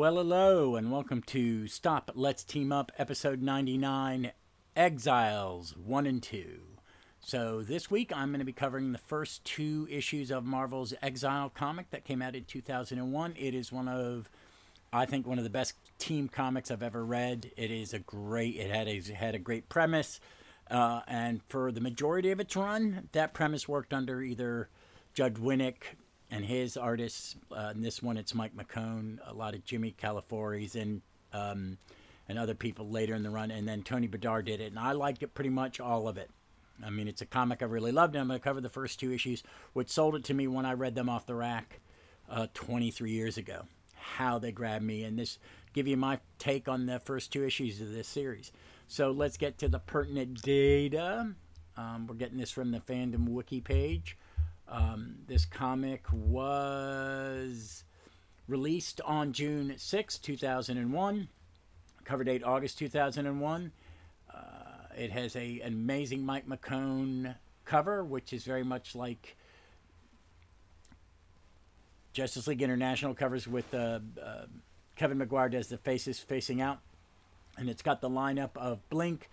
Well, hello, and welcome to Stop, Let's Team Up, episode 99, Exiles 1 and 2. So this week I'm going to be covering the first two issues of Marvel's Exile comic that came out in 2001. It is I think one of the best team comics I've ever read. It had a great premise, and for the majority of its run, that premise worked under either Judd Winnicks and his artists. In this one, it's Mike McKones, a lot of Jimmy Calaforis, and other people later in the run. And then Tony Bedard did it, and I liked it pretty much all of it. I mean, it's a comic I really loved, and I'm going to cover the first two issues, which sold it to me when I read them off the rack 23 years ago. How they grabbed me, and this give you my take on the first two issues of this series. So let's get to the pertinent data. We're getting this from the fandom wiki page. This comic was released on June 6, 2001. Cover date August 2001. It has an amazing Mike McKones cover, which is very much like Justice League International covers with Kevin Maguire does the faces facing out. And it's got the lineup of Blink,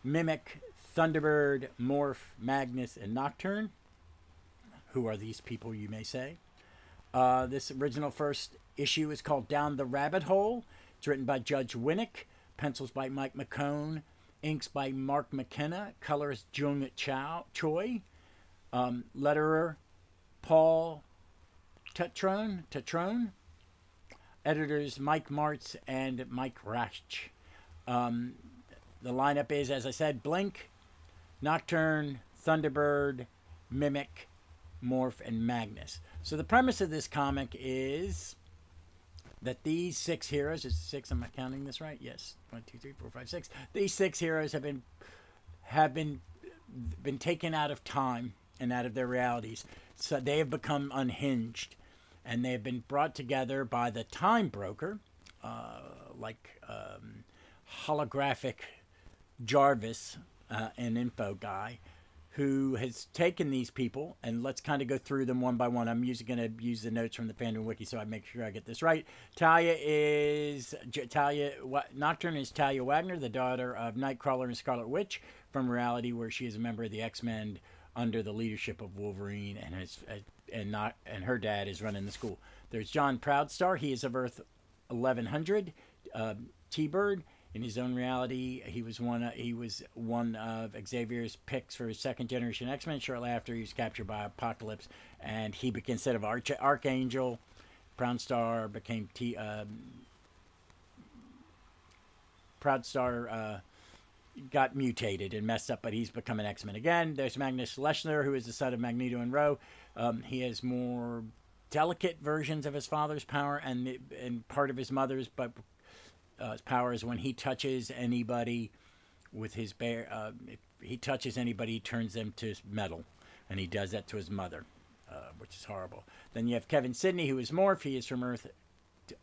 Mimic, Thunderbird, Morph, Magnus, and Nocturne. Who are these people, you may say? This original first issue is called Down the Rabbit Hole. It's written by Judge Winnicks, pencils by Mike McKones, inks by Mark McKenna, colors Jung Choi, letterer Paul Tetrone, editors Mike Martz and Mike Rach. The lineup is, as I said, Blink, Nocturne, Thunderbird, Mimic, Morph, and Magnus. So the premise of this comic is that these six heroes, is it six, am I counting this right? Yes. 1, 2, 3, 4, 5, 6. These six heroes have been taken out of time and out of their realities. So they have become unhinged. And they have been brought together by the Time Broker, holographic Jarvis, an info guy, who has taken these people, and let's kind of go through them one by one. I'm going to use the notes from the fandom wiki so I make sure I get this right. Nocturne is Talia Wagner, the daughter of Nightcrawler and Scarlet Witch, from reality where she is a member of the X-Men under the leadership of Wolverine, and her dad is running the school. There's John Proudstar. He is of Earth 1100. T-Bird. In his own reality, he was one of Xavier's picks for his second generation X-Men. Shortly after, he was captured by Apocalypse, and instead of Archangel, Proudstar became Proudstar got mutated and messed up, but he's become an X-Men again. There's Magnus Leshner, who is the son of Magneto and Ro. He has more delicate versions of his father's power and part of his mother's, but his power is when he touches anybody with his if he touches anybody, he turns them to metal, and he does that to his mother, which is horrible. Then you have Kevin Sidney, who is Morph. He is from Earth.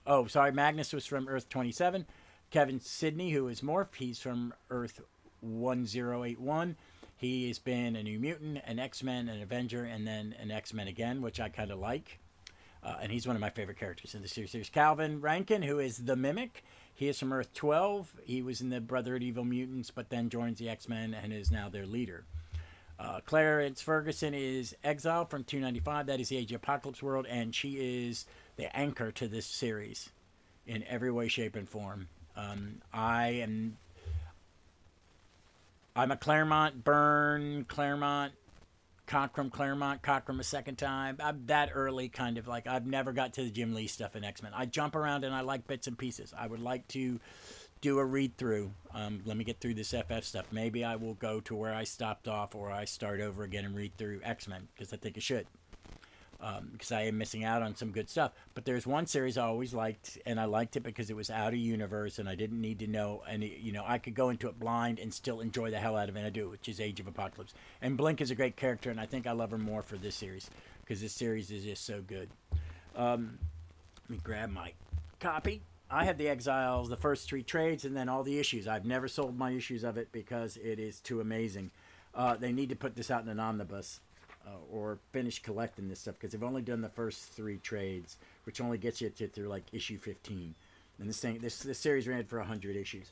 Magnus was from Earth 27. Kevin Sidney, who is Morph, he's from Earth 1081. He has been a New Mutant, an X-Men, an Avenger, and then an X-Men again, which I kind of like. And he's one of my favorite characters in the series. There's Calvin Rankin, who is the Mimic. He is from Earth 12. He was in the Brotherhood of Evil Mutants, but then joins the X-Men and is now their leader. Clarence Ferguson is Exile from 295. That is the Age of Apocalypse world, and she is the anchor to this series in every way, shape, and form. I'm a Claremont, Byrne, Claremont, Cockrum a second time. I'm that early, kind of like I've never got to the Jim Lee stuff in X-Men. I jump around and I like bits and pieces. I would like to do a read through. Let me get through this FF stuff. Maybe I will go to where I stopped off, or I start over again and read through X-Men, because I think I should. Because I am missing out on some good stuff. But there's one series I always liked, and I liked it because it was out of universe, and I didn't need to know. And I could go into it blind and still enjoy the hell out of it. And I do, which is Age of Apocalypse. And Blink is a great character, and I think I love her more for this series, because this series is just so good. Let me grab my copy. I have the Exiles, the first three trades, and then all the issues. I've never sold my issues of it because it is too amazing. They need to put this out in an omnibus. Or finish collecting this stuff, because they've only done the first three trades, which only gets you to through like issue 15. And this series ran for 100 issues.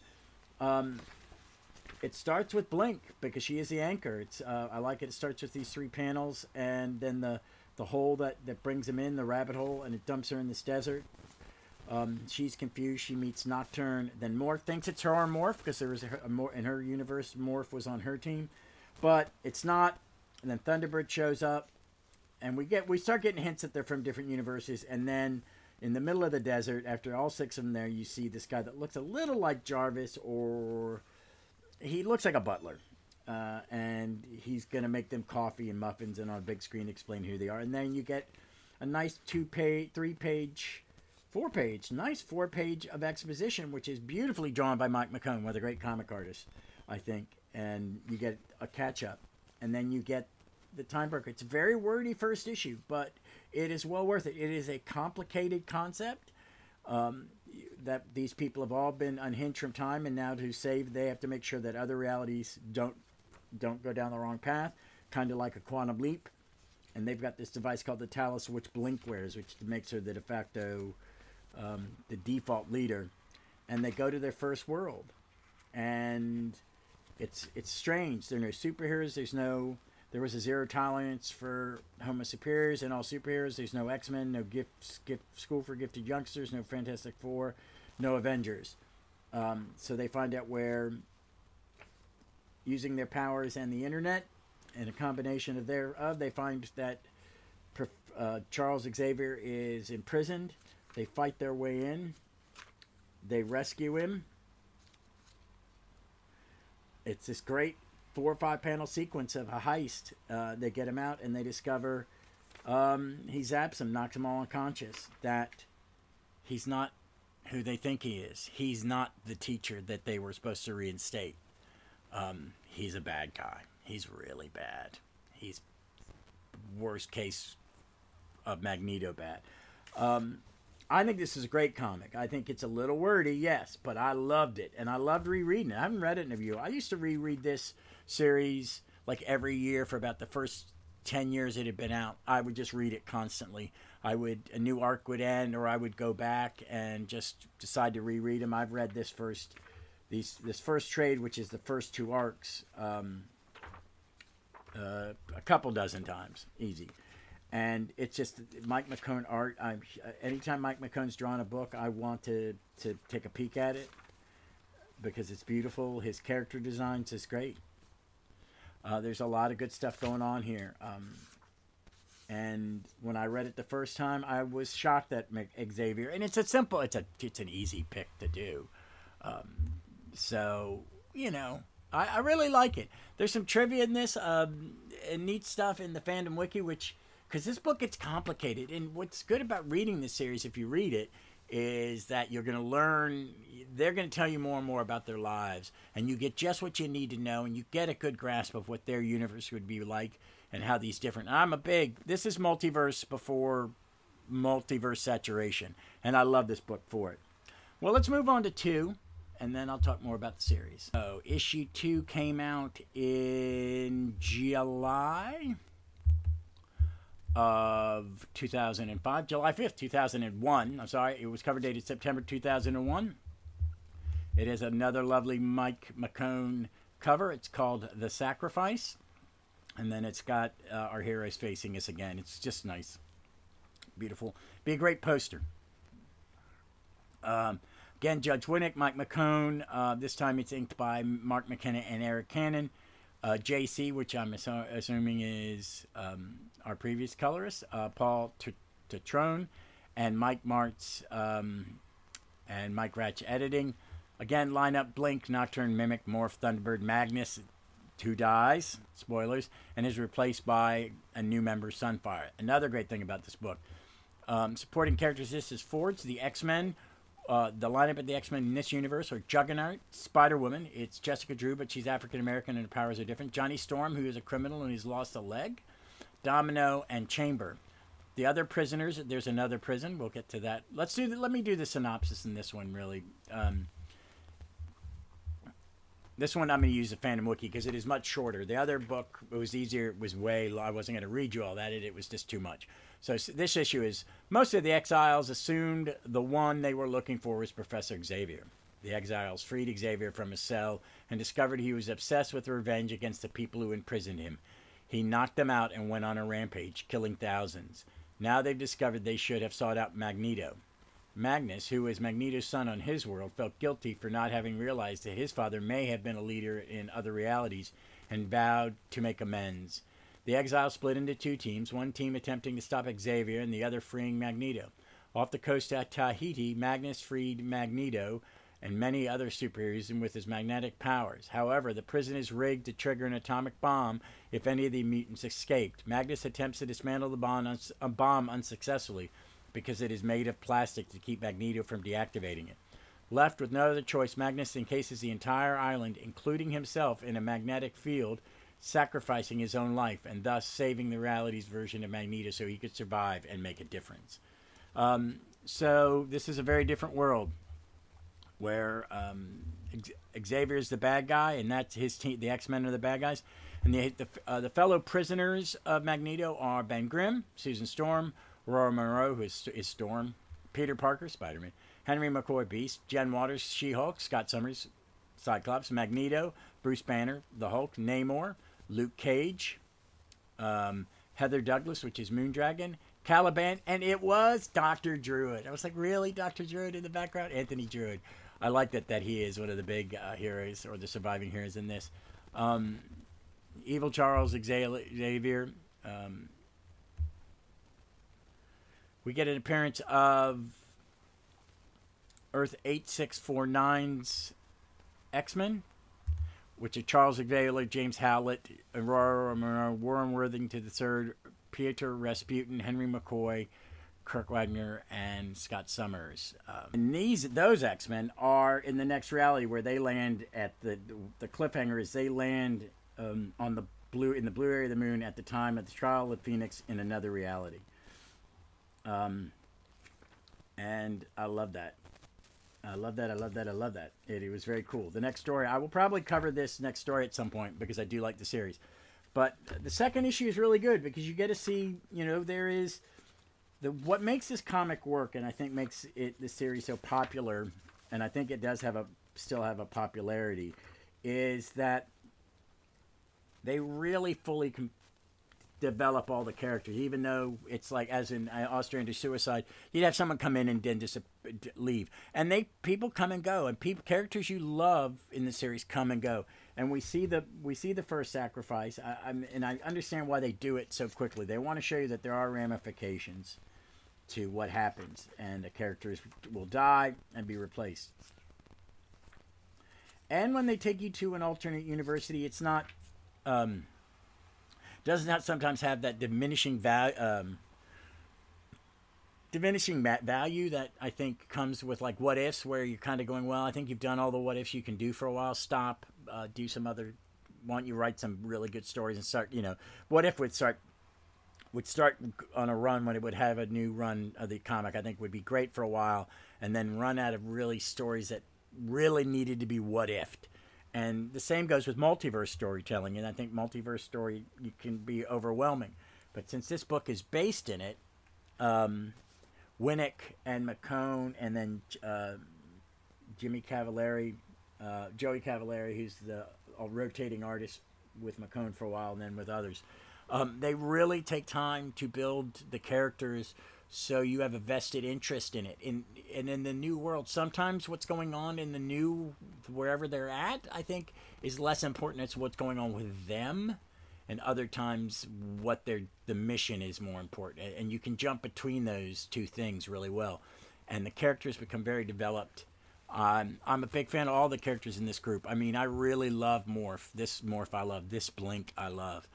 It starts with Blink because she is the anchor. I like it. It starts with these 3 panels, and then the hole that brings him in, the rabbit hole, and it dumps her in this desert. She's confused. She meets Nocturne. Then Morph thinks it's her Morph because there was in her universe, Morph was on her team, but it's not. And then Thunderbird shows up, and we start getting hints that they're from different universes. And then in the middle of the desert, after all 6 of them there, you see this guy that looks a little like Jarvis, or he looks like a butler. And he's going to make them coffee and muffins and on a big screen explain who they are. And then you get a nice 4-page of exposition, which is beautifully drawn by Mike McKone, one of the great comic artists, I think. And you get a catch-up. And then you get the Time Broker. It's a very wordy first issue, but it is well worth it. It is a complicated concept that these people have all been unhinged from time, and now to save, they have to make sure that other realities don't go down the wrong path, kind of like a quantum leap. And they've got this device called the Talus, which Blink wears, which makes her the de facto, the default leader. And they go to their first world, and it's strange. There are no superheroes. There was a 0 tolerance for Homo superiors and all superheroes. There's no X-Men, no School for Gifted Youngsters, no Fantastic Four, no Avengers. So they find out where, using their powers and the internet, and a combination of they find that Charles Xavier is imprisoned. They fight their way in. They rescue him. It's this great 4 or 5 panel sequence of a heist. They get him out, and they discover he zaps him, knocks him all unconscious. That he's not who they think he is. He's not the teacher that they were supposed to reinstate. He's a bad guy. He's really bad. He's worst case of Magneto bad. I think this is a great comic. I think it's a little wordy, yes, but I loved it, and I loved rereading it. I haven't read it in a review. I used to reread this series like every year for about the first 10 years it had been out. I would just read it constantly. A new arc would end, or I would go back and just decide to reread them. I've read this first trade, which is the first 2 arcs, a couple dozen times, easy. And it's just Mike McKone art. Anytime Mike McKone's drawn a book, I want to take a peek at it because it's beautiful. His character designs is great. There's a lot of good stuff going on here. And when I read it the first time, I was shocked at Xavier. And it's an easy pick to do. So, I really like it. There's some trivia in this, and neat stuff in the fandom wiki, because this book gets complicated. And what's good about reading this series, if you read it, is that you're going to learn, they're going to tell you more and more about their lives, and you get just what you need to know, and you get a good grasp of what their universe would be like and how these different, this is multiverse before multiverse saturation, and I love this book for it. Well, let's move on to 2, and then I'll talk more about the series. So, issue 2 came out in July of 2005, July 5th, 2001. I'm sorry, it was cover dated September 2001. It is another lovely Mike McKone cover. It's called The Sacrifice. And then it's got our heroes facing us again. It's just nice. Beautiful. Be a great poster. Again, Judge Winnicks, Mike McKone. This time it's inked by Mark McKenna and Eric Cannon. JC, which I'm assuming is our previous colorist, Paul Tetrone, and Mike Martz and Mike Ratch editing. Again, lineup: Blink, Nocturne, Mimic, Morph, Thunderbird, Magnus, who dies, spoilers, and is replaced by a new member, Sunfire. Another great thing about this book. Supporting characters: this is Forge, the X-Men. The lineup of the X-Men in this universe are Juggernaut, Spider-Woman. It's Jessica Drew, but she's African-American and her powers are different. Johnny Storm, who is a criminal and he's lost a leg. Domino and Chamber. The other prisoners, there's another prison. We'll get to that. Let me do the synopsis in this one, really. This one I'm going to use the Phantom Wiki because it is much shorter. The other book, it was easier. It was I wasn't going to read you all that. It was just too much. So this issue is, most of the Exiles assumed the one they were looking for was Professor Xavier. The Exiles freed Xavier from his cell and discovered he was obsessed with revenge against the people who imprisoned him. He knocked them out and went on a rampage, killing thousands. Now they've discovered they should have sought out Magneto. Magnus, who is Magneto's son on his world, felt guilty for not having realized that his father may have been a leader in other realities and vowed to make amends. The Exiles split into two teams, one team attempting to stop Xavier and the other freeing Magneto. Off the coast at Tahiti, Magnus freed Magneto and many other superheroes with his magnetic powers. However, the prison is rigged to trigger an atomic bomb if any of the mutants escaped. Magnus attempts to dismantle the bomb unsuccessfully, because it is made of plastic to keep Magneto from deactivating it. Left with no other choice, Magnus encases the entire island, including himself, in a magnetic field, sacrificing his own life, and thus saving the reality's version of Magneto so he could survive and make a difference. So this is a very different world, where Xavier is the bad guy, and that's his team. The X-Men are the bad guys. And the fellow prisoners of Magneto are Ben Grimm, Susan Storm, Aurora Monroe, who is Storm, Peter Parker, Spider-Man, Henry McCoy, Beast, Jen Waters, She-Hulk, Scott Summers, Cyclops, Magneto, Bruce Banner, the Hulk, Namor, Luke Cage, Heather Douglas, which is Moondragon, Caliban, and it was Dr. Druid. I was like, really? Dr. Druid in the background? Anthony Druid. I like that he is one of the big heroes, or the surviving heroes in this. Evil Charles Xavier. We get an appearance of Earth 8649's X-Men, which are Charles Xavier, James Howlett, Aurora Monroe, Warren Worthington III, Peter Rasputin, Henry McCoy, Kirk Wagner, and Scott Summers. And those X-Men are in the next reality, where they land at the cliffhanger is they land in the blue area of the moon at the time of the trial of Phoenix in another reality. And I love that. I love that. It was very cool. The next story, I will probably cover this next story at some point because I do like the series. But the second issue is really good because you get to see, there is what makes this comic work, and I think makes the series so popular, and I think it does still have a popularity, is that they really fully develop all the characters, even though it's like, as in Australia Suicide, you'd have someone come in and then just leave, and people come and go, and characters you love in the series come and go, and we see the first sacrifice. And I understand why they do it so quickly. They want to show you that there are ramifications to what happens, and the characters will die and be replaced. And when they take you to an alternate university, it's not does not sometimes have that diminishing value that I think comes with like what ifs, where you're kind of going, well, I think you've done all the what ifs you can do for a while. Stop, do some other. Why don't you write some really good stories and start? What if would start on a run when it would have a new run of the comic. I think would be great for a while, and then run out of really stories that really needed to be what ifed. And the same goes with multiverse storytelling, and I think multiverse story can be overwhelming. But since this book is based in it, Winnicks and McKones, and then Joey Cavalieri, who's the rotating artist with McKones for a while, and then with others, they really take time to build the characters so you have a vested interest in it. And in the new world, sometimes what's going on in the new, wherever they're at, I think, is less important. It's what's going on with them. And other times, the mission is more important. And you can jump between those two things really well. And the characters become very developed. I'm a big fan of all the characters in this group. I mean, I really love Morph. This Morph I love. This Blink I love.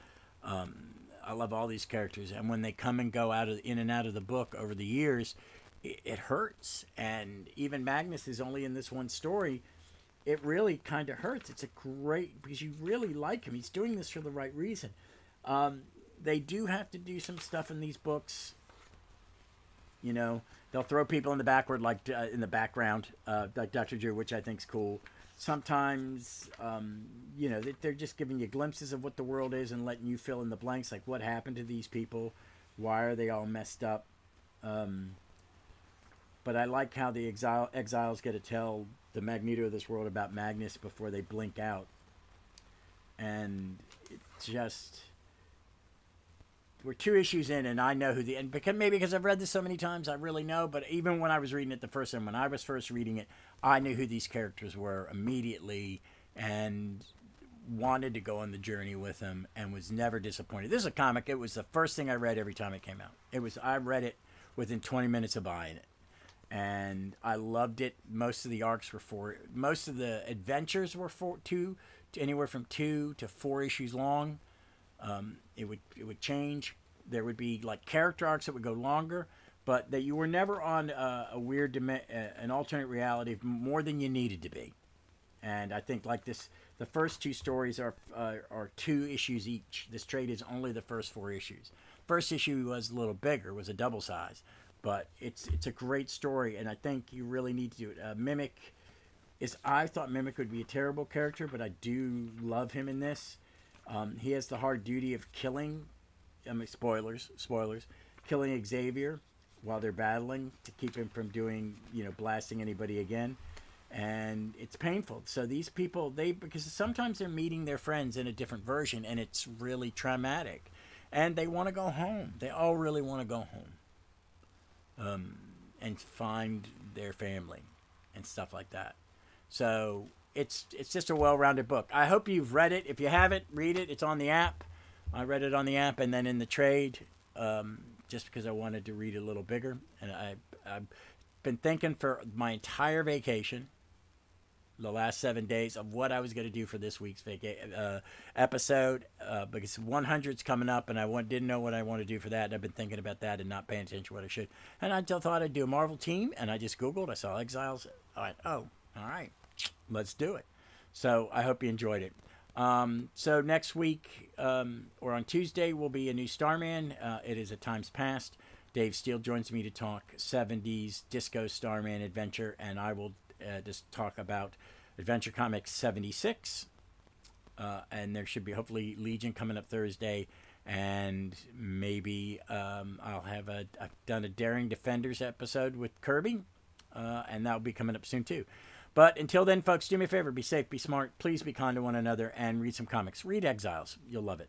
I love all these characters, and when they come and go in and out of the book over the years, it hurts. And even Magnus is only in this one story. It really kind of hurts. It's a great, because you really like him. He's doing this for the right reason. They do have to do some stuff in these books. They'll throw people in the background, like Dr. Drew, which I think is cool. sometimes, they're just giving you glimpses of what the world is and letting you fill in the blanks, like what happened to these people, why are they all messed up. But I like how the exiles get to tell the Magneto of this world about Magnus before they blink out. And it's just... We're 2 issues in, and I know who the... And because I've read this so many times, I really know. But even when I was reading it the first time, when I was first reading it, I knew who these characters were immediately and wanted to go on the journey with them and was never disappointed. This is a comic. It was the first thing I read every time it came out. I read it within 20 minutes of buying it. And I loved it. Most of the arcs were most of the adventures were anywhere from 2 to 4 issues long. It would change. There would be like character arcs that would go longer, but that you were never on a weird an alternate reality more than you needed to be. And I think like this, the first 2 stories are 2 issues each. This trade is only the first 4 issues. First issue was a little bigger, was a double size, but it's a great story, and I think you really need to do it. I thought Mimic would be a terrible character, but I do love him in this. He has the hard duty of killing, spoilers, killing Xavier while they're battling to keep him from doing, blasting anybody again. And it's painful. So these people, because sometimes they're meeting their friends in a different version, and it's really traumatic. And they want to go home. They all really want to go home. And find their family and stuff like that. So it's just a well-rounded book. I hope you've read it. If you haven't, read it. It's on the app. I read it on the app and then in the trade, just because I wanted to read it a little bigger. And I've been thinking for my entire vacation, the last 7 days, of what I was going to do for this week's episode, because 100's coming up, and I didn't know what I want to do for that. And I've been thinking about that and not paying attention to what I should. And I just thought I'd do a Marvel team, and I just Googled. I saw Exiles. I went, oh, all right, let's do it. So I hope you enjoyed it. So next week, or on Tuesday, will be a new Starman. It is a Times Past. Dave Steele joins me to talk 70s Disco Starman adventure, and I will just talk about Adventure Comics 76. And there should be hopefully Legion coming up Thursday, and maybe I've done a Daring Defenders episode with Kirby, and that will be coming up soon too. But until then, folks, do me a favor, be safe, be smart, please be kind to one another, and read some comics. Read Exiles. You'll love it.